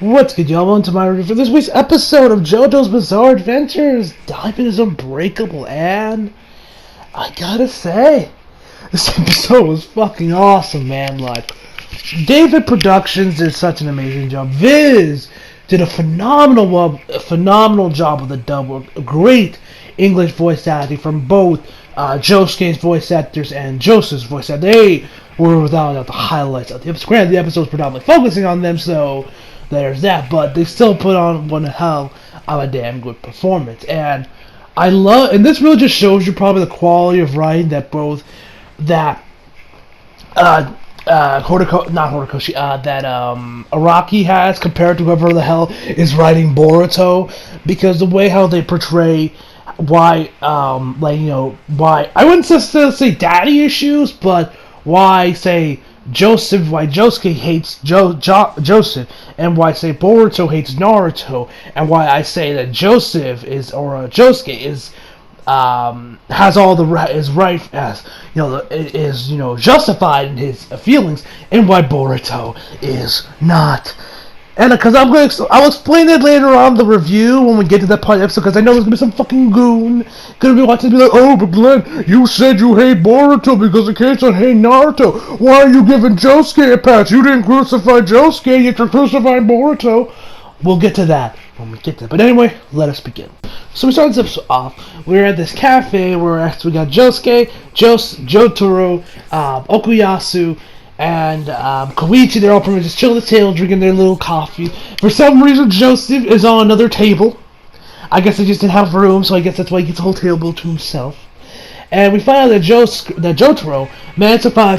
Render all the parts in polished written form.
What's good, y'all? Welcome to my review for this week's episode of JoJo's Bizarre Adventures, diving into Unbreakable, and I gotta say, this episode was fucking awesome, man. Like, David Productions did such an amazing job. Viz did a phenomenal job with the dub. A great English voice acting from both Josuke's voice actors and Joseph's voice actors. They were without doubt the highlights of the episode. Granted, the episode's predominantly focusing on them, so there's that, but they still put on one hell of a damn good performance. And I love, and this really just shows you probably the quality of writing that both that Araki has compared to whoever the hell is writing Boruto, because the way how they portray why I wouldn't necessarily say daddy issues, but why Josuke hates Joseph, and why I say Boruto hates Naruto, and why I say that Josuke is has all the is right as is justified in his feelings, and why Boruto is not. And because I'll explain it later on in the review when we get to that part of the episode, because I know there's gonna be some fucking goon gonna be watching and be like, oh, but Glenn, you said you hate Boruto because the kids don't hate Naruto. Why are you giving Josuke a pass? You didn't crucify Josuke, yet you're crucifying Boruto. We'll get to that when we get there. But anyway, let us begin. So we start this episode off. We're at this cafe where we got Josuke, Jotaro, Okuyasu, and Koichi. They're all pretty much just chilling at the table, drinking their little coffee. For some reason, Joseph is on another table. I guess they just didn't have room, so I guess that's why he gets the whole table to himself. And we find out that Jotaro managed to find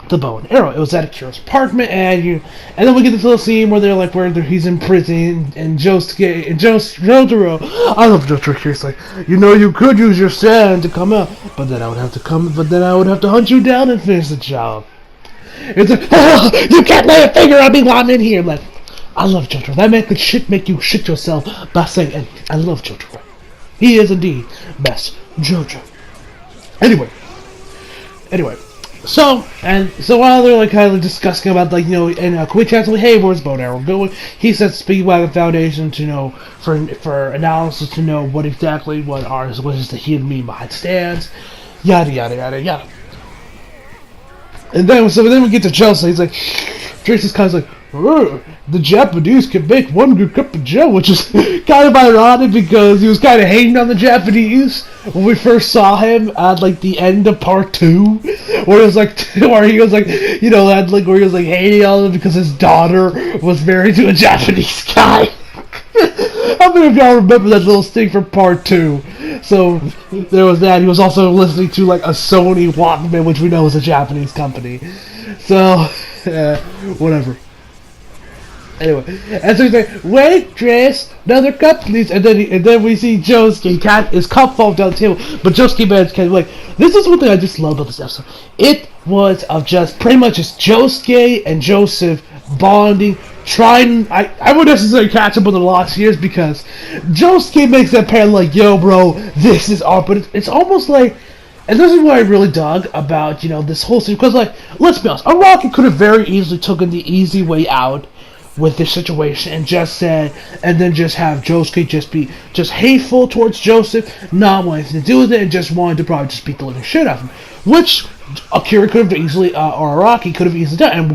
the bow and arrow. It was at Akira's apartment, and then we get this little scene where he's in prison, and Jotaro. I love Jotaro here. He's like, you could use your sand to come out, but then I would have to hunt you down and finish the job. It's like, oh, you can't lay a finger on me while I'm in here. Like, I love Jotaro. That man could make you shit yourself by saying, and I love Jotaro. He is indeed best JoJo. Anyway, so while they're like kind of discussing about and Koichi asks, hey, where's bow and arrow going? He says Speedwagon Foundation to for analysis to know what is the hidden meaning behind stands, yada yada yada yada. And then we get to Chelsea. He's like, Tracy's kind of like, the Japanese can make one good cup of Joe, which is kind of ironic because he was kind of hating on the Japanese when we first saw him at the end of part 2, where he was like hating on them because his daughter was married to a Japanese guy. How many of y'all remember that little sting from part 2? So there was that. He was also listening to a Sony Walkman, which we know is a Japanese company. So whatever. Anyway, and so he's like, waitress, another cup please, and then we see Josuke, his cup falls down the table, but Josuke managed to this is one thing I just love about this episode. It was of just pretty much just Josuke and Joseph bonding, trying. I wouldn't necessarily catch up with the last years because Josuke makes that pair yo, bro, this is art, but it's almost like. And this is what I really dug about this whole scene, because let's be honest, Araki could have very easily taken the easy way out with this situation and just have Josuke just be hateful towards Joseph, not wanting to do with it, and just wanting to probably just beat the living shit out of him, which Akira could have easily, or Araki could have easily done, and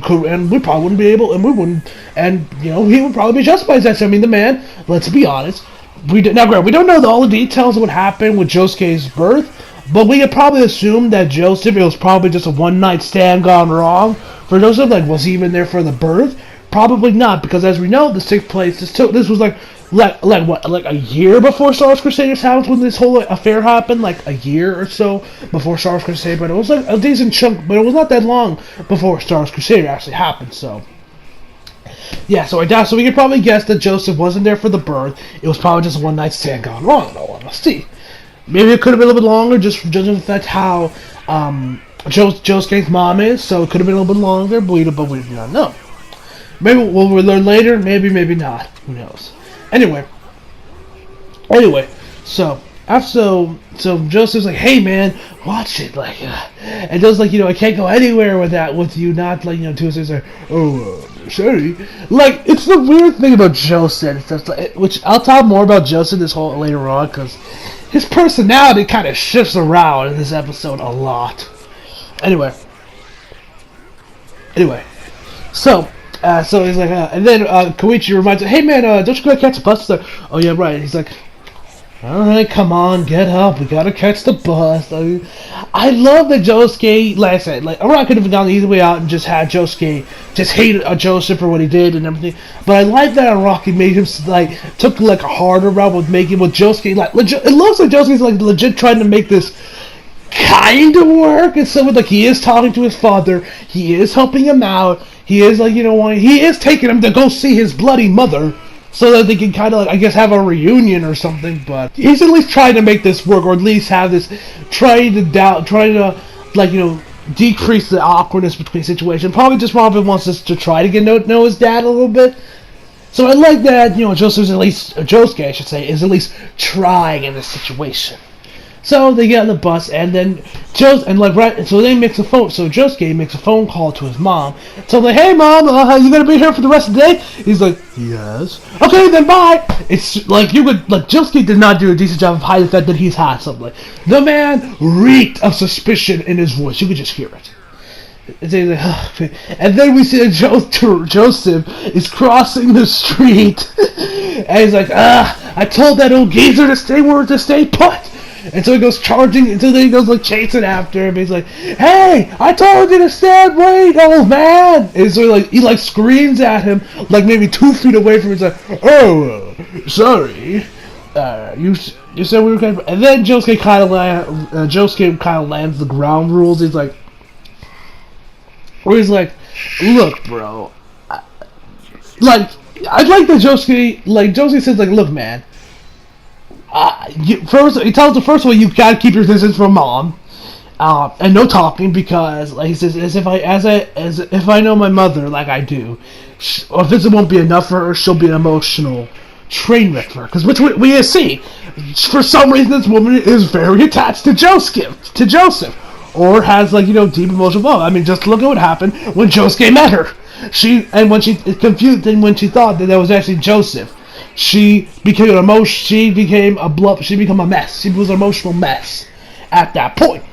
we probably wouldn't be able, and we wouldn't, and he would probably be justified that. So, I mean, the man, let's be honest, we don't know all the details of what happened with Josuke's birth, but we could probably assume that it was probably just a one-night stand gone wrong for Joseph. Was he even there for the birth? Probably not, because as we know, this took place. This was a year before Star Wars Crusaders happened when this whole affair happened. A year or so before Star Wars Crusaders, but it was a decent chunk. But it was not that long before Star Wars Crusaders actually happened. So yeah, so we could probably guess that Joseph wasn't there for the birth. It was probably just a one-night stand gone wrong. In all honesty, maybe it could have been a little bit longer, just judging the fact how Josuke's mom is. So it could have been a little bit longer, but we do not know. Maybe we'll learn later, maybe not. Who knows? Anyway, so Joseph's like, hey man, watch it, and Joseph's like, I can't go anywhere with you, not Tuesday's like, oh, sorry. Like, it's the weird thing about Joseph, which I'll talk more about Joseph this whole later on, because his personality kind of shifts around in this episode a lot. Anyway, so he's like, and then Koichi reminds him, hey man, don't you gotta catch the bus? He's like, oh yeah, right. He's like, alright, come on, get up, we gotta catch the bus. I love that Josuke, like I said, like, Arai could have gone the easy way out and just had Josuke just hate Joseph for what he did and everything. But I like that Araki made him, like, took, like, a harder route with making with Josuke, like, legit, it looks like Josuke's, like, legit trying to make this kind of work. And so, like, he is talking to his father, he is helping him out, he is, like, he is taking him to go see his bloody mother, so that they can kind of, like, I guess, have a reunion or something. But he's at least trying to make this work, or at least have this, trying to, like, decrease the awkwardness between situations. Probably just Robin wants us to try to get know his dad a little bit. So I like that, Josuke's at least, Josuke, I should say, is at least trying in this situation. So they get on the bus, and then so they makes a phone. So Josuke makes a phone call to his mom. So like, hey mom, you gonna be here for the rest of the day? He's like, yes. Okay, then bye. It's like Josuke did not do a decent job of hiding the fact that he's hot. Something like the man reeked of suspicion in his voice. You could just hear it. And then we see that Joseph is crossing the street, and he's like, I told that old geezer to stay put. And so he goes charging, and so then he goes like chasing after him. He's like, "Hey, I told you to stand, wait, old man!" And so he screams at him, like maybe 2 feet away from him. He's like, "Oh, sorry, you said we were kind of..." And then Josuke kind of lands the ground rules. He's like, "Look, bro, I'd like that Josuke says like, look, man." He tells the first one you gotta keep your distance from mom, and no talking, because like he says, as if I know my mother like I do, or if this won't be enough for her, she'll be an emotional train wreck for her. Because which we see, for some reason this woman is very attached to Joseph, or has deep emotional love. I mean, just look at what happened when Josuke met her. When she confused, and when she thought that was actually Joseph. She became a mess. She was an emotional mess at that point.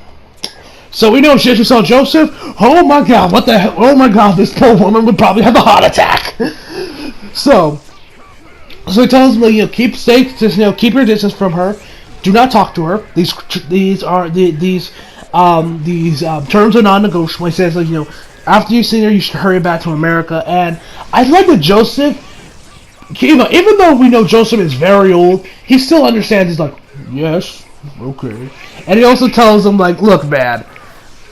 So we know she actually saw Joseph. Oh my god, what the hell? Oh my god, this poor woman would probably have a heart attack. So he tells me, keep your distance from her. Do not talk to her. These terms are non-negotiable. He says, after you've seen her, you should hurry back to America. And I like that Joseph, even though we know Joseph is very old, he still understands. He's like, yes, okay. And he also tells him, like, look, man,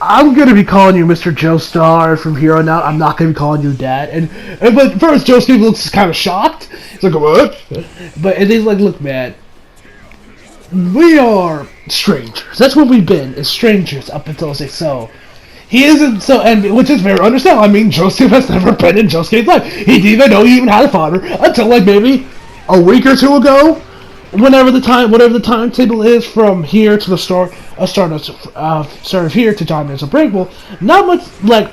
I'm going to be calling you Mr. Joestar from here on out. I'm not going to be calling you Dad. But first, Josuke looks kind of shocked. He's like, what? And he's like, look, man, we are strangers. That's what we've been, is strangers up until say so. He isn't which is very understandable. I mean, Joseph has never been in Josuke's life. He didn't even know he even had a father until like maybe a week or two ago. Whatever the timetable is from here to the start of here to time as Unbreakable, not much, like,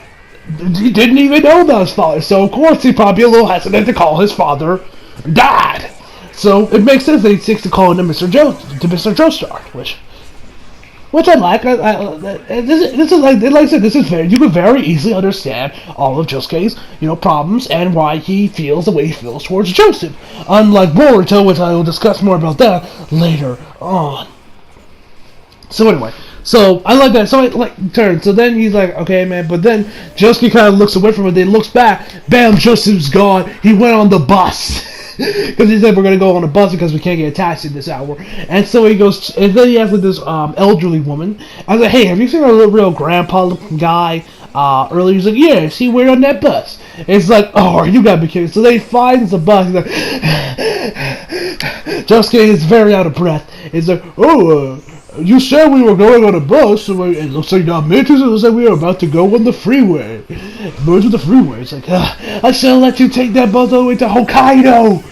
he didn't even know about his father. So of course he'd probably be a little hesitant to call his father Dad. So it makes sense that he sticks to calling him Mr. Joestar, which I like. This is like I said, this is very, you can very easily understand all of Josuke's, problems and why he feels the way he feels towards Joseph. Unlike Boruto, which I will discuss more about that later on. So anyway, so I like that. So I like turn. So then he's like, okay, man. But then Josuke kind of looks away from it. Then looks back. Bam! Joseph's gone. He went on the bus. Because he said we're going to go on a bus because we can't get a taxi this hour. And so he goes, and then he asks with this elderly woman. I was like, hey, have you seen a little real grandpa looking guy earlier? He's like, yeah, see, we're on that bus. And it's like, oh, you got to be kidding. So then he finds the bus. He's like, Josuke is very out of breath. He's like, oh, you said we were going on a bus, so it looks like not mentioned. It looks like we were about to go on the freeway. Merge with the freeway. It's like, I shall let you take that bus all the way to Hokkaido.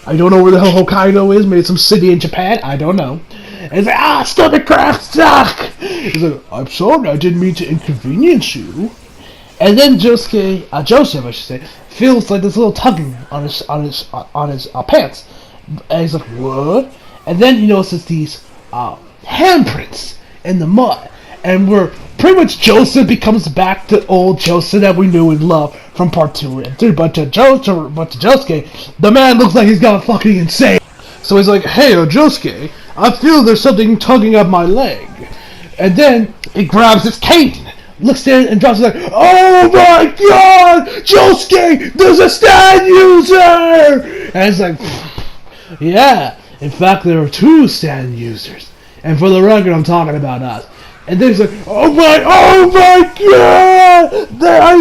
I don't know where the hell Hokkaido is. Maybe it's some city in Japan. I don't know. And it's like, stomach cramp, suck. He's like, I'm sorry, I didn't mean to inconvenience you. And then Joseph, I should say, feels like this little tugging on his pants, and he's like, "What?" And then he notices these handprints in the mud, and we're pretty much Joseph becomes back to old Joseph that we knew and loved from part 2 and 3. But to Josuke, the man looks like he's gone fucking insane. So he's like, "Hey, Josuke, I feel there's something tugging at my leg." And then he grabs his cane, looks there and drops it like, "Oh my god, Josuke, there's a stand user!" And it's like, yeah, in fact, there are 2 stand users. And for the record, I'm talking about us. And then he's like, oh my god!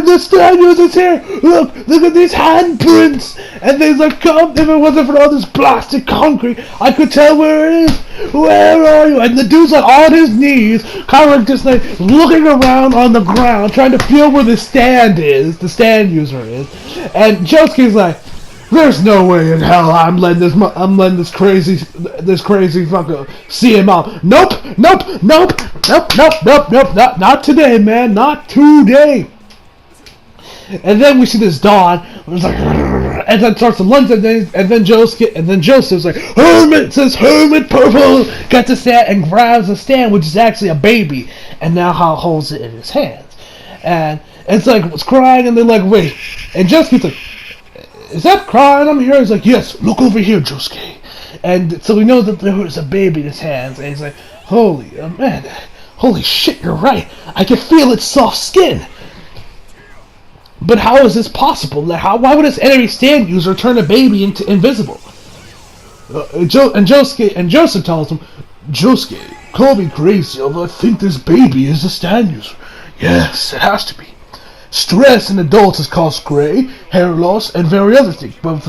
The stand user's here! Look at these handprints! And then he's like, come, if it wasn't for all this plastic concrete, I could tell where it is! Where are you? And the dude's like on his knees, kind of like just like looking around on the ground, trying to feel where the stand user is. And Josuke's like, there's no way in hell I'm letting this crazy fucker see him out. Nope, not today, man, not today. And then we see this Dawn, and then starts to lunge, and then Joseph's like, Hermit Purple, gets the stand and grabs the stand, which is actually a baby, and now holds it in his hands, and it's like it's crying, and they're like, wait, and Josuke's like, is that crying I'm here? He's like, yes, look over here, Josuke. And so we know that there was a baby in his hands, and he's like, holy shit, you're right. I can feel its soft skin. But how is this possible? Why would this enemy stand user turn a baby into invisible? And Joseph tells him, Josuke, call me crazy, although I think this baby is a stand user. Yes, it has to be. Stress in adults has caused gray, hair loss, and various other things. But with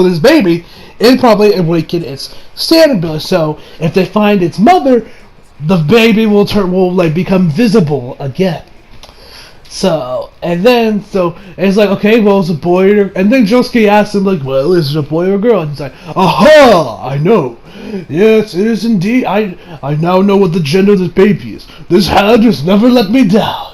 this baby, it probably awakened its stand ability. So if they find its mother, the baby will become visible again. So it's like, okay, well, it's a boy or... And then Josuke asks him, like, well, is it a boy or a girl? And he's like, aha, I know. Yes, it is indeed. I now know what the gender of this baby is. This hand has never let me down.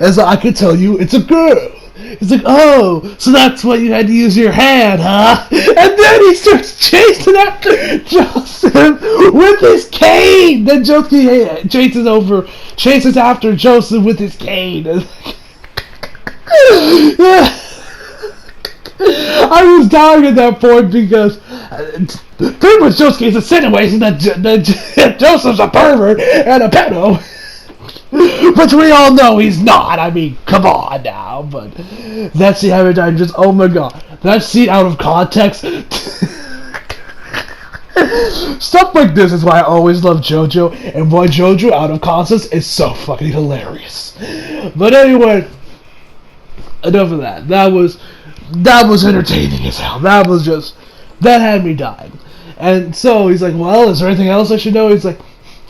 As I can tell you, it's a girl. He's like, oh, so that's why you had to use your hand, huh? And then he starts chasing after Joseph with his cane. Then Josuke chases after Joseph with his cane. I was dying at that point because pretty much Josuke is insinuating that Joseph's a pervert and a pedo. Which we all know he's not. I mean, come on now. But that scene every time, just, oh my god. That scene out of context. Stuff like this is why I always love JoJo. And why JoJo out of context is so fucking hilarious. But anyway, enough of that. That was entertaining as hell. That had me dying. And so he's like, well, is there anything else I should know? He's like,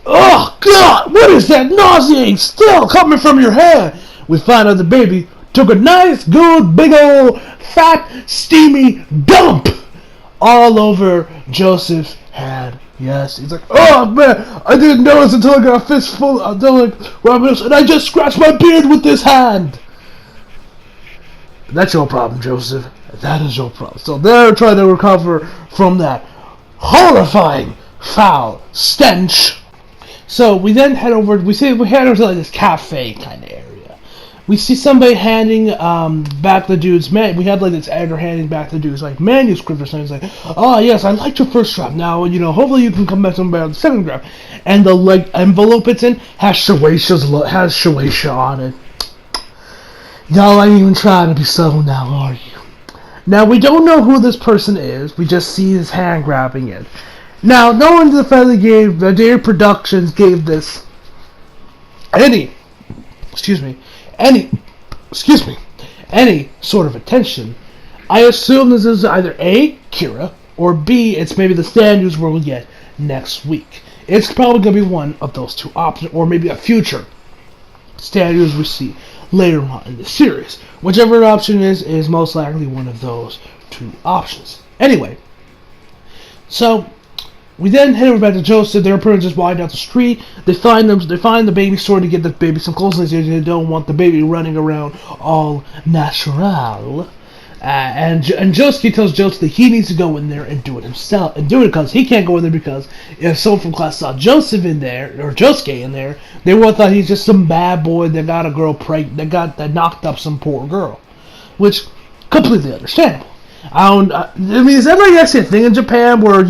oh god, what is that nauseating still coming from your head? We find out the baby took a nice, good, big old, fat, steamy dump all over Joseph's hand. Yes, he's like, oh man, I didn't notice until I got a fistful, and I just scratched my beard with this hand. That's your problem, Joseph. That is your problem. So they're trying to recover from that horrifying, foul stench. So we then head over. We head over to like this cafe kind of area. We see somebody handing back the dude's man. We have like this editor handing back the dude's like manuscript or something. It's like, oh yes, I liked your first draft. Now hopefully you can come back somewhere on the second draft. And the like envelope it's in has Shueisha on it. Y'all ain't even trying to be subtle now, are you? Now we don't know who this person is. We just see his hand grabbing it. Now, no one in the family gave, the Dare Productions gave this any sort of attention. I assume this is either A, Kira, or B, it's maybe the stand news we'll get next week. It's probably going to be one of those two options, or maybe a future stand news we see later on in the series. Whichever option is most likely one of those two options. Anyway, so We then head over back to Joseph. They're pretty much just walking down the street. They find them. They find the baby store to get the baby some clothes. They don't want the baby running around all natural. And Josuke tells Joseph that he needs to go in there and do it himself, and do it because he can't go in there because if someone from class saw Joseph in there or Josuke in there, they would have thought he's just some bad boy that got a girl pregnant, that knocked up some poor girl, which completely understandable. I mean, is that like actually a thing in Japan where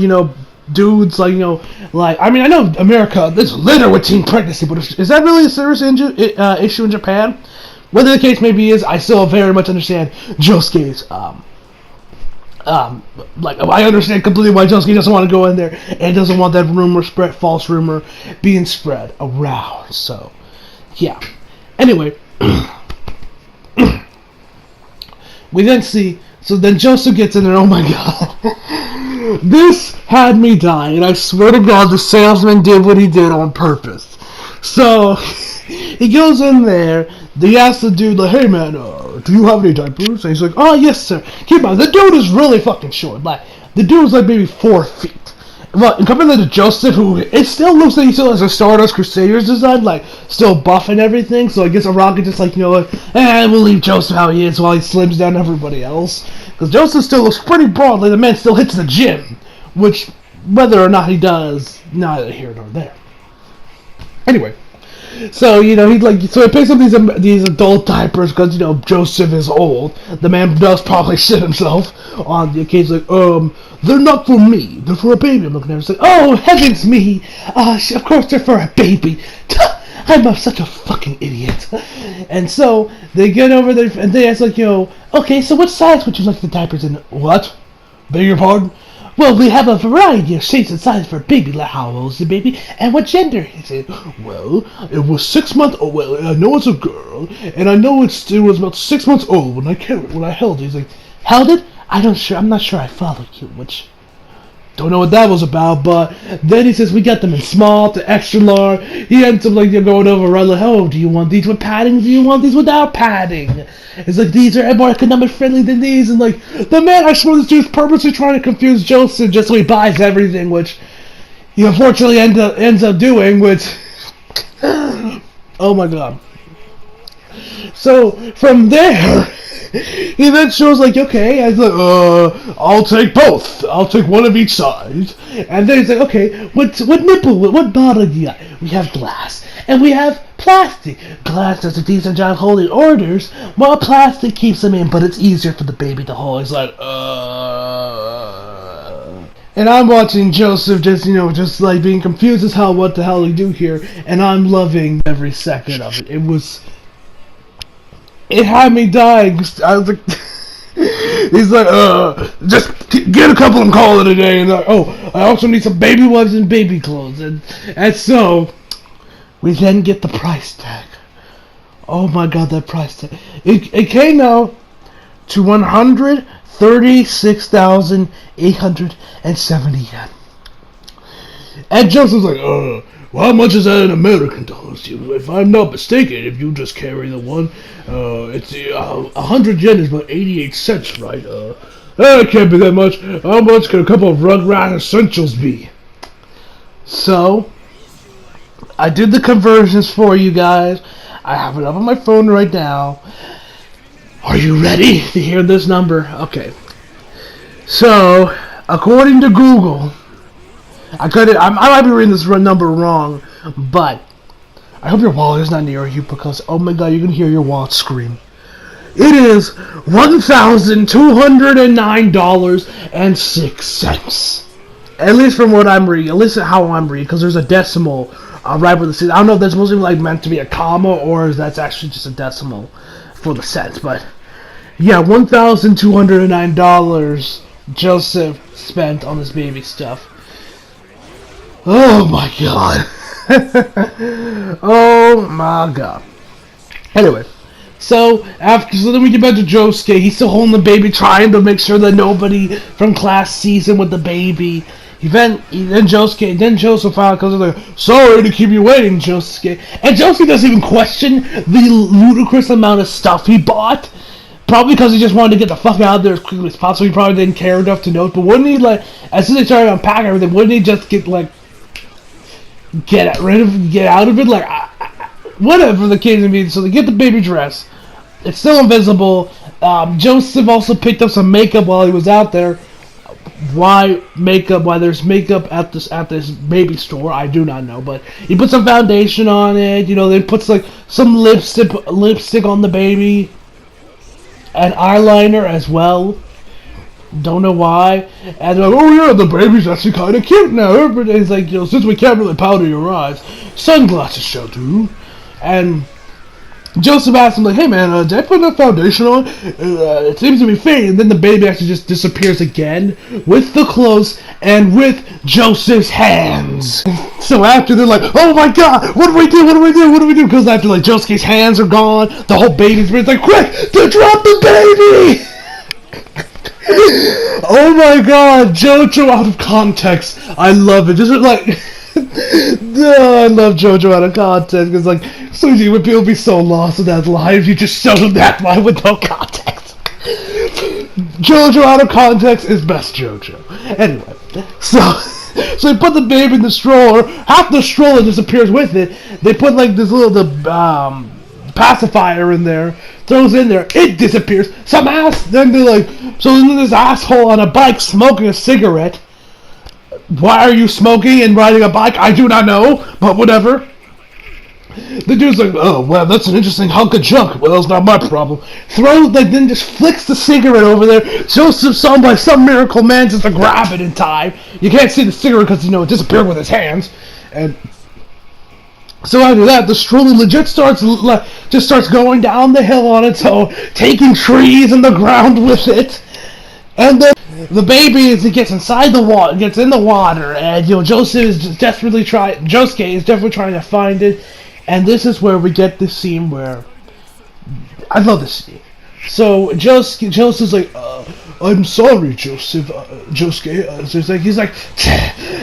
dudes like I mean I know America there's litter with teen pregnancy, but is that really a serious issue in Japan? Whatever the case may be, I still very much understand Josuke's, I understand completely why Josuke doesn't want to go in there and doesn't want that false rumor being spread around, so, yeah. Anyway, we then see, so then Joseph gets in there, oh my god. This had me die, and I swear to god the salesman did what he did on purpose. So, he goes in there. They ask the dude, like, hey man, do you have any diapers? And he's like, oh yes sir. Keep in mind, the dude is really fucking short. Like, the dude is like maybe 4 feet. But compared to Joseph, who it still looks like he still has a Stardust Crusaders design, like still buff and everything. So I guess a Rocket just like we'll leave Joseph how he is while he slims down everybody else. Because Joseph still looks pretty broad. Like the man still hits the gym, which whether or not he does, neither here nor there. Anyway. So, he picks up these adult diapers because, Joseph is old. The man does probably shit himself on the occasion, they're not for me, they're for a baby. I'm looking at him, it's like, oh, heavens me, of course they're for a baby. I'm such a fucking idiot. And so, they get over there, and they ask, okay, so what size would you like the diapers in? What? Beg your pardon? Well, we have a variety of shapes and sizes for a baby. Like, how old is the baby? And what gender? He said, well, it was 6 months old. Well, I know it's a girl, and I know it was about 6 months old when I held it. He's like, held it? I'm not sure I followed you, which, don't know what that was about, but then he says, we got them in small to extra large. He ends up, going over, right, like, oh, do you want these with padding? Do you want these without padding? It's like, these are more economic friendly than these, and the man, I swear this dude's purposely trying to confuse Joseph just so he buys everything, which he unfortunately ends up doing, which, oh my god. So, from there, he then shows okay, I was like, I'll take both. I'll take one of each side. And then he's like, okay, what bottle do you got? We have glass. And we have plastic. Glass does a decent job holding orders, while plastic keeps them in, but it's easier for the baby to hold. He's like, And I'm watching Joseph just being confused as hell what the hell he do here, and I'm loving every second of it. It had me dying. I was like, he's like, just get a couple and call it a day. And like, oh, I also need some baby wipes and baby clothes. And so, we then get the price tag. Oh my god, that price tag. It came out to 136,870 yen. And Joseph's like, well, how much is that in American dollars? If I'm not mistaken, if you just carry the one, it's 100 yen is about 88 cents, right? That can't be that much. How much can a couple of Rugrat essentials be? So, I did the conversions for you guys. I have it up on my phone right now. Are you ready to hear this number? Okay. So, according to Google, I might be reading this number wrong, but I hope your wallet is not near you because, oh my god, you're going to hear your wallet scream. It is $1,209.06. At least from what I'm reading, at least how I'm reading, because there's a decimal right where the cent. I don't know if that's mostly meant to be a comma or if that's actually just a decimal for the cents, but yeah, $1,209 Joseph spent on this baby stuff. Oh my god. Oh my god. Anyway, so then we get back to Josuke. He's still holding the baby, trying to make sure that nobody from class sees him with the baby. Then Joseph finally comes like, sorry to keep you waiting, Josuke. And Josuke doesn't even question the ludicrous amount of stuff he bought. Probably because he just wanted to get the fuck out of there as quickly as possible. He probably didn't care enough to know. But wouldn't he, like, as soon as they started unpacking everything, wouldn't he just get, like, get out of it? Like, whatever the case may be. So they get the baby dress. It's still invisible. Joseph also picked up some makeup while he was out there. Why makeup? Why there's makeup at this baby store? I do not know. But he put some foundation on it. You know, then puts like some lipstick on the baby, and eyeliner as well. Don't know why. And they're like, oh yeah, the baby's actually kind of cute now. Everybody's like, you know, since we can't really powder your eyes, sunglasses shall do. And Joseph asked him, like, hey man, did I put enough foundation on? It seems to be fading. And then the baby actually just disappears again with the clothes and with Joseph's hands. So after they're like, oh my god, what do we do? What do we do? What do we do? Because after like Josuke's hands are gone, the whole baby's like, quick, to drop the baby! Oh my god, JoJo out of context. I love it. Just like, I love JoJo out of context because like, so easy when people be so lost in that line if you just show them that line with no context. JoJo out of context is best JoJo. Anyway, so they put the baby in the stroller. Half the stroller disappears with it. They put like this little pacifier in there, throws in there, it disappears. Some ass, then they're like, so then this asshole on a bike smoking a cigarette. Why are you smoking and riding a bike? I do not know, but whatever. The dude's like, oh, well, that's an interesting hunk of junk. Well, it's not my problem. Then just flicks the cigarette over there. Joseph, by some miracle, manages to grab it in time. You can't see the cigarette because, you know, it disappeared with his hands. And so after that, the stroller legit starts going down the hill on its own, taking trees in the ground with it. And then the baby, as it gets inside the water, gets in the water, and you know Josuke is definitely trying to find it. And this is where we get this scene where I love this scene. So Joseph's like, I'm sorry, Josuke. So he's like,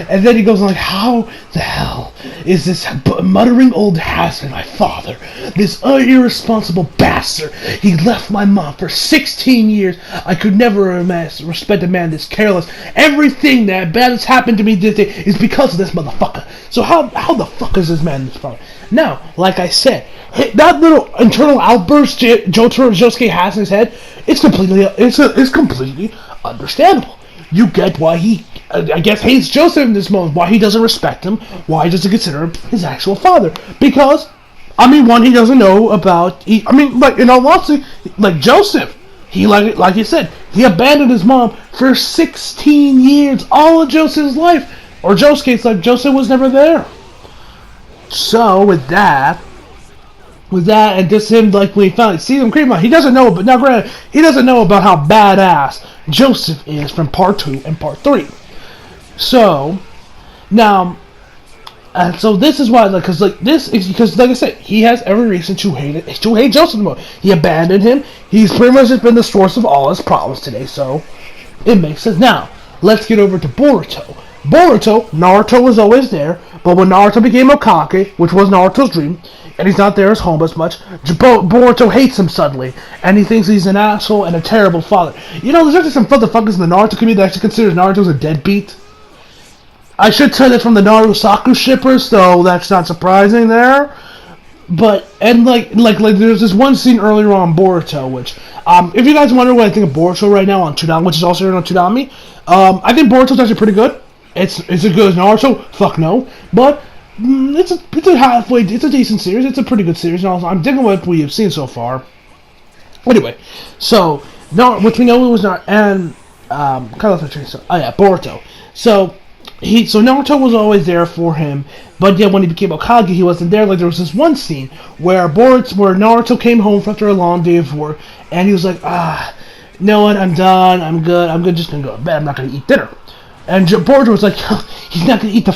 and then he goes like, how the hell is this muttering old has-been my father? This irresponsible bastard. He left my mom for 16 years. I could never respect a man this careless. Everything that bad has happened to me this day is because of this motherfucker. So how the fuck is this man this father? Now, like I said, that little internal outburst Josuke has in his head, it's completely understandable. You get why he, I guess, hates Joseph in this moment, why he doesn't respect him, why he doesn't consider him his actual father. Because, I mean, one, he doesn't know about, like, in all honesty, like Joseph, he, like you said, he abandoned his mom for 16 years, all of Joseph's life. Or Josuke's life, Joseph was never there. So, with that, and just him, like, when he finally sees him creeping out, he doesn't know, but now granted, he doesn't know about how badass Joseph is from part 2 and part 3. So, now, so this is why, like, because like I said, he has every reason to hate Joseph more. He abandoned him. He's pretty much just been the source of all his problems today, so it makes sense. Now, let's get over to Boruto. Naruto was always there, but when Naruto became Hokage, which was Naruto's dream, and he's not there as home as much, Boruto hates him suddenly, and he thinks he's an asshole and a terrible father. You know, there's actually some motherfuckers in the Naruto community that actually considers Naruto a deadbeat. I should say that from the Naruto Saku shippers, so that's not surprising there. But, and like there's this one scene earlier on Boruto, which, if you guys wonder what I think of Boruto right now on Toonami, which is also here on Toonami, I think Boruto's actually pretty good. It's as good as Naruto? Fuck no. But it's a decent series. It's a pretty good series. And also, I'm digging what we have seen so far. Anyway, so which we know it was not, and Boruto. So Naruto was always there for him, but yet when he became Hokage, he wasn't there. Like there was this one scene where Naruto came home after a long day of work, and he was like, you know what? I'm done. I'm good. Just gonna go to bed. I'm not gonna eat dinner. And Boruto was like, he's not gonna eat the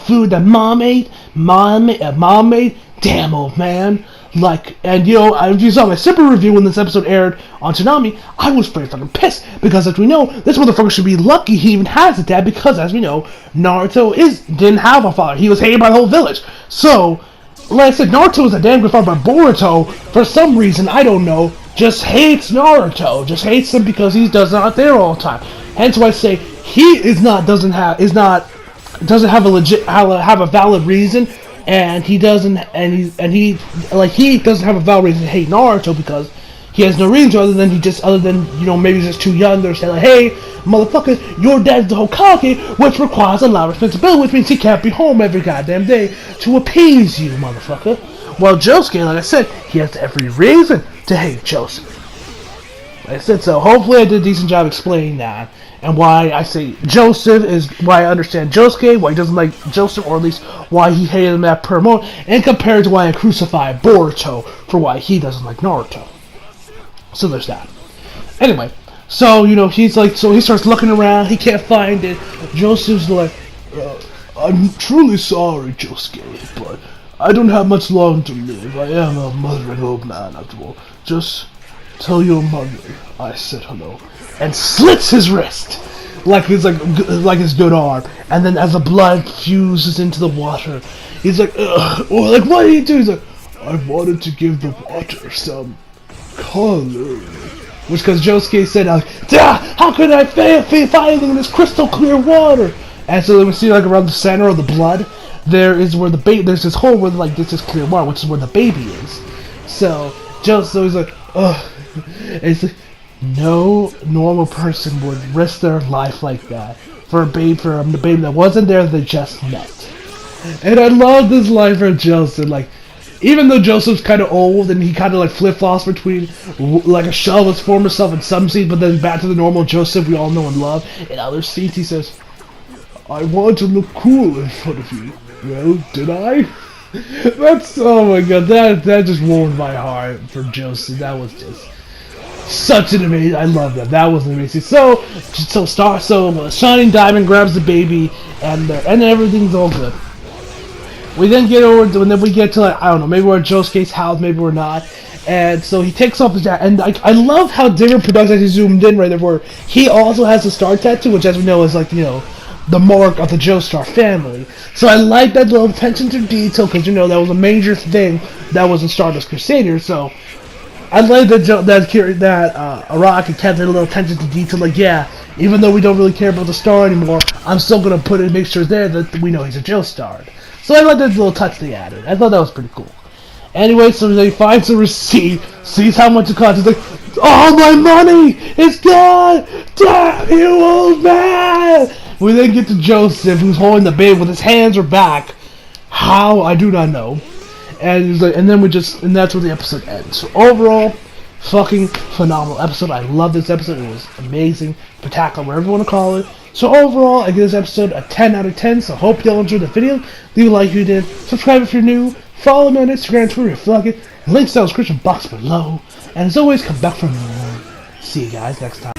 food that mom made. Damn, old man. Like, and you know, if you saw my super review when this episode aired on Toonami, I was pretty fucking pissed because, as we know, this motherfucker should be lucky he even has a dad because, as we know, Naruto didn't have a father. He was hated by the whole village. So, like I said, Naruto is a damn good father, but Boruto, for some reason, I don't know, just hates Naruto, just hates him because he does not there all the time. Hence why I say he doesn't have a legit have a valid reason, and he doesn't he doesn't have a valid reason to hate Naruto because he has no reason other than maybe he's just too young to say like, hey, motherfucker, your dad's the Hokage, which requires a lot of responsibility, which means he can't be home every goddamn day to appease you, motherfucker. Well, Josuke, like I said, he has every reason to hate Joseph. Like I said, so hopefully I did a decent job explaining that, and why I say Joseph is why I understand Josuke, why he doesn't like Joseph, or at least why he hated him at per moment, and compared to why I crucify Boruto for why he doesn't like Naruto. So there's that. Anyway, so he starts looking around. He can't find it. Joseph's like, I'm truly sorry, Josuke, but I don't have much longer to live. I am a mothering old man after all. Just tell your mother I said hello, and slits his wrist like his good arm. And then as the blood fuses into the water, he's like, ugh. Or like, what did he do? He's like, I wanted to give the water some color, which because Josuke said, how could I fail finding in this crystal clear water? And so we see like around the center of the blood, there's this hole where like this is clear water, which is where the baby is. So he's like, ugh. It's like, no normal person would risk their life like that for the baby that wasn't there, they just met. And I love this line from Joseph, like, even though Joseph's kind of old and he kind of like flip-flops between like a shell of his former self in some scenes, but then back to the normal Joseph we all know and love. In other scenes he says, I want to look cool in front of you. Well, did I? That's, oh my god, that just warmed my heart for Joseph. That was just such an amazing, I love that. That was amazing. So Shining Diamond grabs the baby, and then everything's all good. We then get to like, I don't know, maybe we're at Josuke's house, maybe we're not. And so he takes off his jacket, and I love how different production he zoomed in right there, where he also has the star tattoo, which as we know is like, the mark of the Joestar family. So I like that little attention to detail, because that was a major thing that was in Stardust Crusader. So I like that Araki kept a little attention to detail, like, yeah, even though we don't really care about the star anymore, I'm still gonna put it, make sure there that we know he's a Joestar. So I like that little touch they added. I thought that was pretty cool. Anyway, so he finds the receipt, sees how much it costs. He's like, oh, my money! It's gone! Damn you, old man! We then get to Joseph, who's holding the baby with his hands are back. How? I do not know. And he's like, and that's where the episode ends. So overall, fucking phenomenal episode. I love this episode. It was amazing, spectacular, whatever you want to call it. So overall, I give this episode a 10 out of 10. So hope y'all enjoyed the video. Leave a like if you did. Subscribe if you're new. Follow me on Instagram, Twitter, if you like it. Links down in the description box below. And as always, come back for more. See you guys next time.